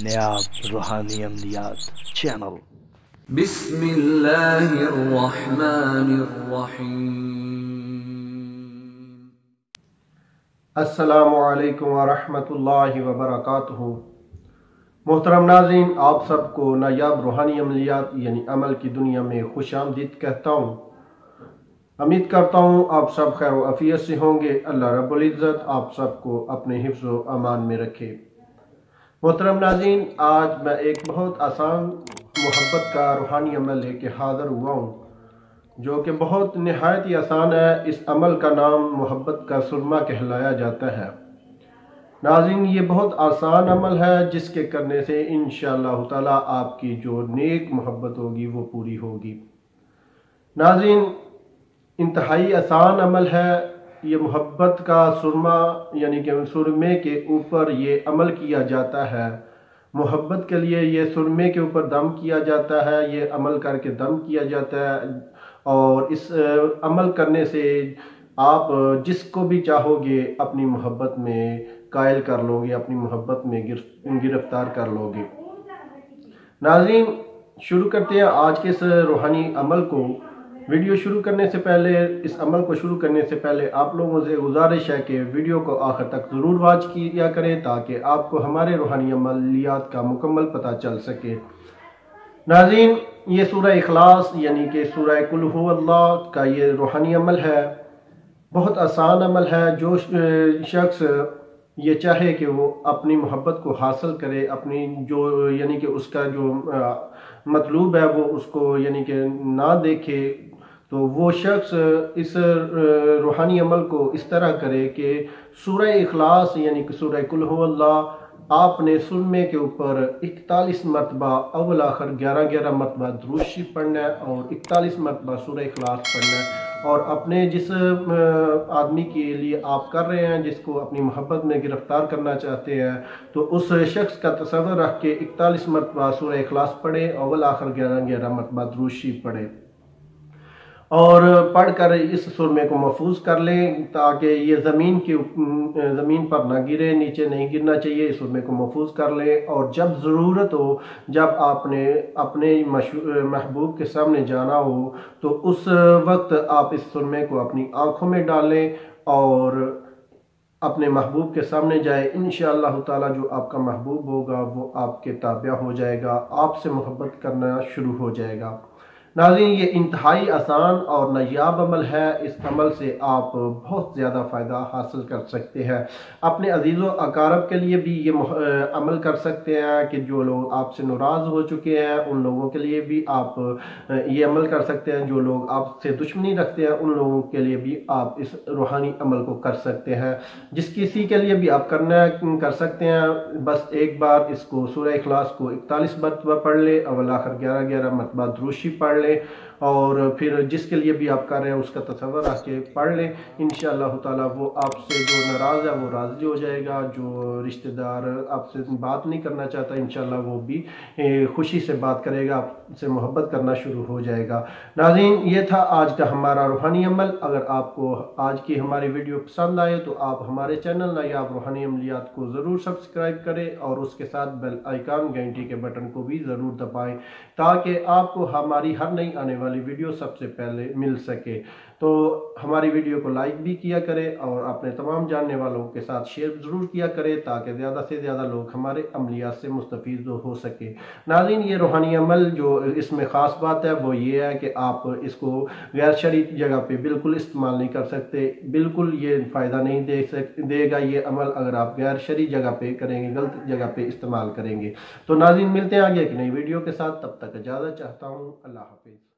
نیاب روحانی عملیات چینل۔ بسم اللہ الرحمن الرحیم۔ السلام علیکم ورحمۃ اللہ وبرکاتہ۔ محترم ناظرین، آپ سب کو نایاب روحانی عملیات یعنی عمل کی دنیا میں خوش آمدید کہتا ہوں۔ امید کرتا ہوں آپ سب خیر و عافیت سے ہوں گے۔ اللہ رب العزت آپ سب کو اپنے حفظ و امان میں رکھے۔ محترم ناظرین، آج میں ایک بہت آسان محبت کا روحانی عمل لے کے حاضر ہوا ہوں، جو کہ بہت نہایت ہی آسان ہے۔ اس عمل کا نام محبت کا سرما کہلایا جاتا ہے۔ ناظرین، یہ بہت آسان عمل ہے جس کے کرنے سے انشاءاللہ تعالی آپ کی جو نیک محبت ہوگی وہ پوری ہوگی۔ ناظرین، انتہائی آسان عمل ہے۔ یہ محبت کا سرما یعنی کہ سرمے کے اوپر یہ عمل کیا جاتا ہے۔ محبت کے لیے یہ سرمے کے اوپر دم کیا جاتا ہے، یہ عمل کر کے دم کیا جاتا ہے، اور اس عمل کرنے سے آپ جس کو بھی چاہو گے اپنی محبت میں قائل کر لو گے، اپنی محبت میں گرفتار کر لو گے۔ ناظرین، شروع کرتے ہیں آج کے اس روحانی عمل کو۔ ویڈیو شروع کرنے سے پہلے، اس عمل کو شروع کرنے سے پہلے آپ لوگوں سے گزارش ہے کہ ویڈیو کو آخر تک ضرور واچ کیا کریں تاکہ آپ کو ہمارے روحانی عملیات کا مکمل پتہ چل سکے۔ ناظرین، یہ سورہ اخلاص یعنی کہ سورہ قل ھو اللہ کا یہ روحانی عمل ہے۔ بہت آسان عمل ہے۔ جو شخص یہ چاہے کہ وہ اپنی محبت کو حاصل کرے، اپنی جو یعنی کہ اس کا جو مطلوب ہے وہ اس کو یعنی کہ نہ دیکھے، تو وہ شخص اس روحانی عمل کو اس طرح کرے کہ سورہ اخلاص یعنی کہ سورہ قل ھو اللہ آپ نے سرمے کے اوپر 41 مرتبہ اول آخر 11 مرتبہ درود شریف پڑھنا ہے، اور 41 مرتبہ سورہ اخلاص پڑھنا ہے، اور اپنے جس آدمی کے لیے آپ کر رہے ہیں، جس کو اپنی محبت میں گرفتار کرنا چاہتے ہیں، تو اس شخص کا تصور رکھ کے 41 مرتبہ سورہ اخلاص پڑھے، اول آخر 11 مرتبہ درود شریف پڑھے، اور پڑھ کر اس سرمے کو محفوظ کر لیں تاکہ یہ زمین پر نہ گرے، نیچے نہیں گرنا چاہیے۔ اس سرمے کو محفوظ کر لیں، اور جب ضرورت ہو، جب آپ نے اپنے محبوب کے سامنے جانا ہو، تو اس وقت آپ اس سرمے کو اپنی آنکھوں میں ڈالیں اور اپنے محبوب کے سامنے جائے۔ انشاءاللہ تعالی جو آپ کا محبوب ہوگا وہ آپ کے تابع ہو جائے گا، آپ سے محبت کرنا شروع ہو جائے گا۔ ناظرین، یہ انتہائی آسان اور نایاب عمل ہے۔ اس عمل سے آپ بہت زیادہ فائدہ حاصل کر سکتے ہیں۔ اپنے عزیز و اقارب کے لیے بھی یہ عمل کر سکتے ہیں کہ جو لوگ آپ سے ناراض ہو چکے ہیں ان لوگوں کے لیے بھی آپ یہ عمل کر سکتے ہیں۔ جو لوگ آپ سے دشمنی رکھتے ہیں ان لوگوں کے لیے بھی آپ اس روحانی عمل کو کر سکتے ہیں۔ جس کسی کے لیے بھی آپ کر سکتے ہیں، بس ایک بار اس کو سورہ اخلاص کو 41 مرتبہ پڑھ لے، اول آخر 11 مرتبہ درود شریف پڑھ لے، اور پھر جس کے لیے بھی آپ کر رہے ہیں اس کا تصور رکھ کے پڑھ لیں۔ انشاءاللہ تعالی وہ آپ سے جو ناراض ہے وہ راضی ہو جائے گا، جو رشتہ دار آپ سے بات نہیں کرنا چاہتا انشاءاللہ وہ بھی خوشی سے بات کرے گا، آپ سے محبت کرنا شروع ہو جائے گا۔ ناظرین، یہ تھا آج کا ہمارا روحانی عمل۔ اگر آپ کو آج کی ہماری ویڈیو پسند آئے تو آپ ہمارے چینل نایاب روحانی عملیات کو ضرور سبسکرائب کریں، اور اس کے ساتھ بیل آئیکن گھنٹی کے بٹن کو بھی ضرور دبائیں تاکہ آپ کو ہماری ہر نئی آنے والی ویڈیو سب سے پہلے مل سکے۔ تو ہماری ویڈیو کو لائک بھی کیا کرے اور اپنے تمام جاننے والوں کے ساتھ شیئر ضرور کیا کرے تاکہ زیادہ سے زیادہ لوگ ہمارے عملیات سے مستفید ہو سکے۔ ناظرین، یہ روحانی عمل جو اس میں خاص بات ہے وہ یہ ہے کہ آپ اس کو غیر شرعی جگہ پہ بالکل استعمال نہیں کر سکتے، بالکل یہ فائدہ نہیں دے گا یہ عمل اگر آپ غیر شرعی جگہ پہ کریں گے، غلط جگہ پہ استعمال کریں گے۔ تو ناظرین، ملتے ہیں آگے ایک نئی ویڈیو کے ساتھ، تب تک اجازت چاہتا ہوں۔ اللہ حافظ۔